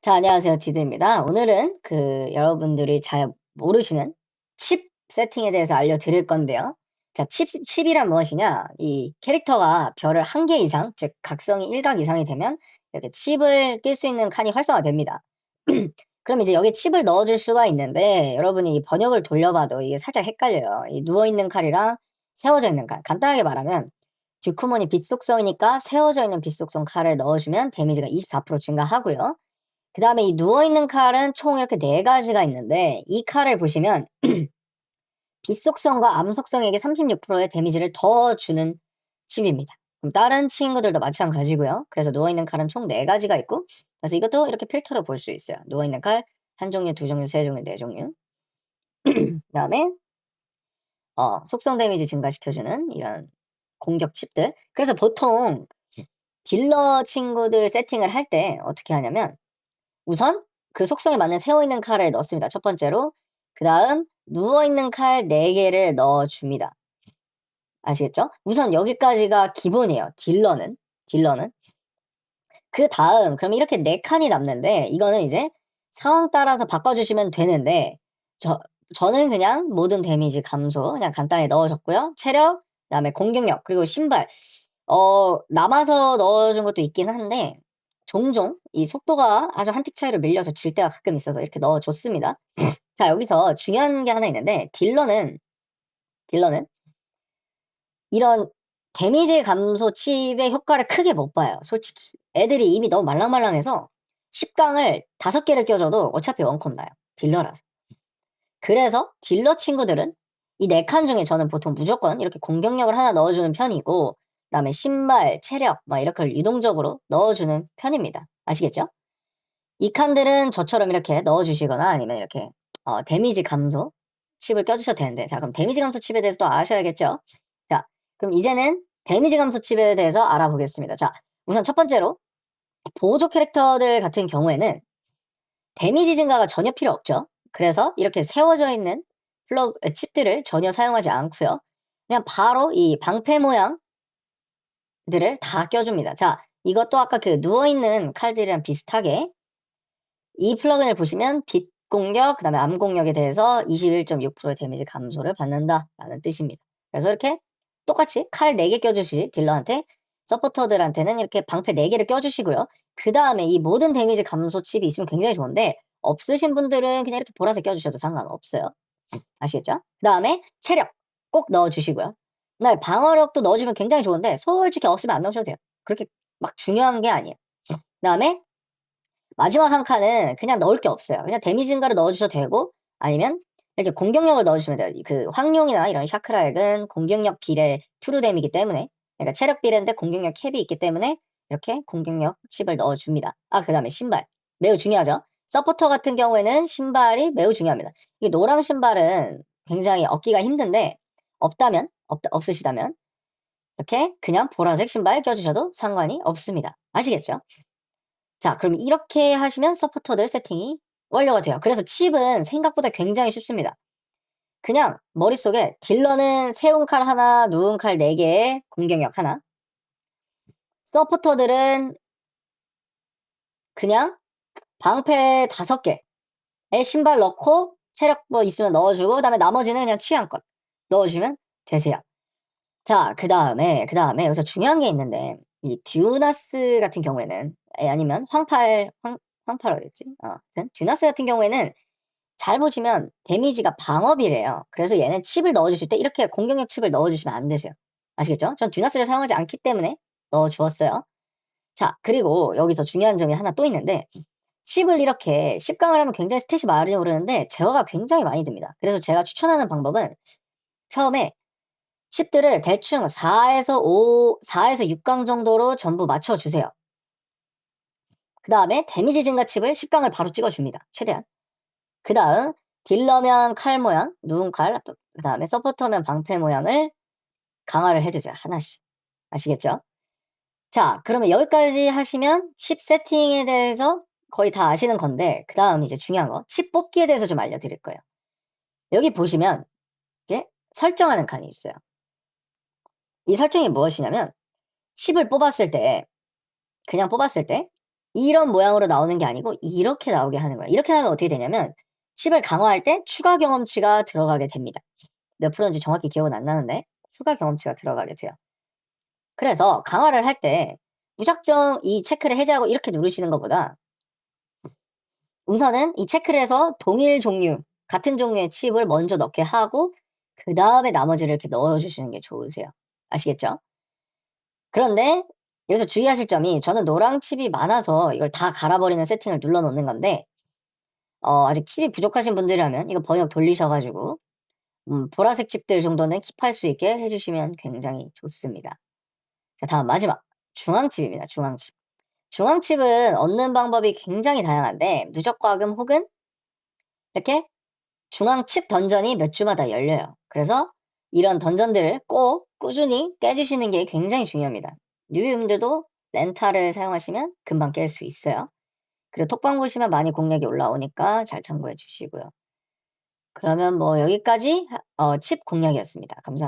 자, 안녕하세요. 디드입니다. 오늘은 여러분들이 잘 모르시는 칩 세팅에 대해서 알려드릴 건데요. 자, 칩이란 무엇이냐? 이 캐릭터가 별을 한 개 이상, 즉 각성이 1각 이상이 되면 이렇게 칩을 낄 수 있는 칸이 활성화됩니다. 그럼 이제 여기 칩을 넣어줄 수가 있는데 여러분이 이 번역을 돌려봐도 이게 살짝 헷갈려요. 이 누워있는 칼이랑 세워져 있는 칼. 간단하게 말하면 듀크몬이 빛 속성이니까 세워져 있는 빛 속성 칼을 넣어주면 데미지가 24% 증가하고요. 그 다음에 이 누워있는 칼은 총 이렇게 4가지가 있는데 이 칼을 보시면 빛 속성과 암 속성에게 36%의 데미지를 더 주는 칩입니다. 그럼 다른 친구들도 마찬가지고요. 그래서 누워있는 칼은 총 4가지가 있고, 그래서 이것도 이렇게 필터로 볼 수 있어요. 누워있는 칼 한 종류, 두 종류, 세 종류, 네 종류. 그 다음에 속성 데미지 증가시켜주는 이런 공격 칩들. 그래서 보통 딜러 친구들 세팅을 할 때 어떻게 하냐면 우선 그 속성에 맞는 세워있는 칼을 넣습니다. 첫 번째로. 그 다음 누워있는 칼 4개를 넣어줍니다. 아시겠죠? 우선 여기까지가 기본이에요. 딜러는. 그 다음 그럼 이렇게 4칸이 남는데 이거는 이제 상황 따라서 바꿔주시면 되는데 저는 그냥 모든 데미지 감소 그냥 간단히 넣어줬고요. 체력, 그 다음에 공격력, 그리고 신발. 남아서 넣어준 것도 있긴 한데 종종 이 속도가 아주 한 틱 차이로 밀려서 질 때가 가끔 있어서 이렇게 넣어줬습니다. 자, 여기서 중요한 게 하나 있는데 딜러는 이런 데미지 감소 칩의 효과를 크게 못 봐요. 솔직히 애들이 이미 너무 말랑말랑해서 10강을 5개를 껴줘도 어차피 원컵 나요. 딜러라서. 그래서 딜러 친구들은 이 4칸 중에 저는 보통 무조건 이렇게 공격력을 하나 넣어주는 편이고, 그 다음에 신발, 체력 막 이렇게 유동적으로 넣어주는 편입니다. 아시겠죠? 이 칸들은 저처럼 이렇게 넣어주시거나 아니면 이렇게 데미지 감소 칩을 껴주셔도 되는데, 자, 그럼 데미지 감소 칩에 대해서 또 아셔야겠죠? 자, 그럼 이제는 데미지 감소 칩에 대해서 알아보겠습니다. 자, 우선 첫 번째로 보조 캐릭터들 같은 경우에는 데미지 증가가 전혀 필요 없죠. 그래서 이렇게 세워져 있는 칩들을 전혀 사용하지 않고요. 그냥 바로 이 방패 모양들을 다 껴줍니다. 자, 이것도 아까 그 누워있는 칼들이랑 비슷하게 이 플러그인을 보시면 빛 공격, 그 다음에 암 공격에 대해서 21.6%의 데미지 감소를 받는다라는 뜻입니다. 그래서 이렇게 똑같이 칼 4개 껴주시지 딜러한테, 서포터들한테는 이렇게 방패 4개를 껴주시고요. 그 다음에 이 모든 데미지 감소 칩이 있으면 굉장히 좋은데 없으신 분들은 그냥 이렇게 보라색 껴주셔도 상관없어요. 아시겠죠? 그 다음에 체력 꼭 넣어주시고요. 그다음에 방어력도 넣어주면 굉장히 좋은데 솔직히 없으면 안 넣으셔도 돼요. 그렇게 막 중요한 게 아니에요. 그 다음에 마지막 한 칸은 그냥 넣을 게 없어요. 그냥 데미지 증가를 넣어주셔도 되고 아니면 이렇게 공격력을 넣어주시면 돼요. 그 황룡이나 이런 샤크라액은 공격력 비례 트루뎀이기 때문에, 그러니까 체력 비례인데 공격력 캡이 있기 때문에 이렇게 공격력 칩을 넣어줍니다. 그 다음에 신발 매우 중요하죠. 서포터 같은 경우에는 신발이 매우 중요합니다. 이 노랑 신발은 굉장히 얻기가 힘든데 없으시다면 이렇게 그냥 보라색 신발 껴주셔도 상관이 없습니다. 아시겠죠? 자, 그럼 이렇게 하시면 서포터들 세팅이 완료가 돼요. 그래서 칩은 생각보다 굉장히 쉽습니다. 그냥 머릿속에 딜러는 세운 칼 하나, 누운 칼 4개에 공격력 하나, 서포터들은 그냥 방패 5개에 신발 넣고 체력 뭐 있으면 넣어주고, 그 다음에 나머지는 그냥 취향껏 넣어주면 되세요. 자, 그 다음에 여기서 중요한 게 있는데 이 듀나스 같은 경우에는 아니면 황팔 어딨지? 아무튼 듀나스 같은 경우에는 잘 보시면 데미지가 방업이래요. 그래서 얘는 칩을 넣어주실 때 이렇게 공격력 칩을 넣어주시면 안 되세요. 아시겠죠? 전 듀나스를 사용하지 않기 때문에 넣어주었어요. 자, 그리고 여기서 중요한 점이 하나 또 있는데 칩을 이렇게 10강을 하면 굉장히 스탯이 많이 오르는데 제어가 굉장히 많이 듭니다. 그래서 제가 추천하는 방법은 처음에 칩들을 대충 4에서 6강 정도로 전부 맞춰주세요. 그 다음에 데미지 증가 칩을 10강을 바로 찍어줍니다. 최대한. 그 다음 딜러면 칼 모양, 누운 칼, 그 다음에 서포터면 방패 모양을 강화를 해주세요. 하나씩. 아시겠죠? 자, 그러면 여기까지 하시면 칩 세팅에 대해서 거의 다 아시는 건데 그 다음 이제 중요한 거, 칩 뽑기에 대해서 좀 알려드릴 거예요. 여기 보시면 이게 설정하는 칸이 있어요. 이 설정이 무엇이냐면 칩을 뽑았을 때, 그냥 뽑았을 때 이런 모양으로 나오는 게 아니고 이렇게 나오게 하는 거예요. 이렇게 하면 어떻게 되냐면 칩을 강화할 때 추가 경험치가 들어가게 됩니다. 몇 프로인지 정확히 기억은 안 나는데 추가 경험치가 들어가게 돼요. 그래서 강화를 할 때 무작정 이 체크를 해제하고 이렇게 누르시는 것보다 우선은 이 체크를 해서 동일 종류, 같은 종류의 칩을 먼저 넣게 하고 그다음에 나머지를 이렇게 넣어 주시는 게 좋으세요. 아시겠죠? 그런데 여기서 주의하실 점이 저는 노랑 칩이 많아서 이걸 다 갈아 버리는 세팅을 눌러 놓는 건데 아직 칩이 부족하신 분들이라면 이거 번역 돌리셔 가지고 보라색 칩들 정도는 킵할 수 있게 해 주시면 굉장히 좋습니다. 자 다음 마지막 중앙칩입니다, 중앙칩. 중앙칩은 얻는 방법이 굉장히 다양한데 누적 과금 혹은 이렇게 중앙칩 던전이 몇 주마다 열려요. 그래서 이런 던전들을 꼭 꾸준히 깨주시는 게 굉장히 중요합니다. 뉴비분들도 렌탈을 사용하시면 금방 깰 수 있어요. 그리고 톡방 보시면 많이 공략이 올라오니까 잘 참고해 주시고요. 그러면 뭐 여기까지 칩 공략이었습니다. 감사합니다.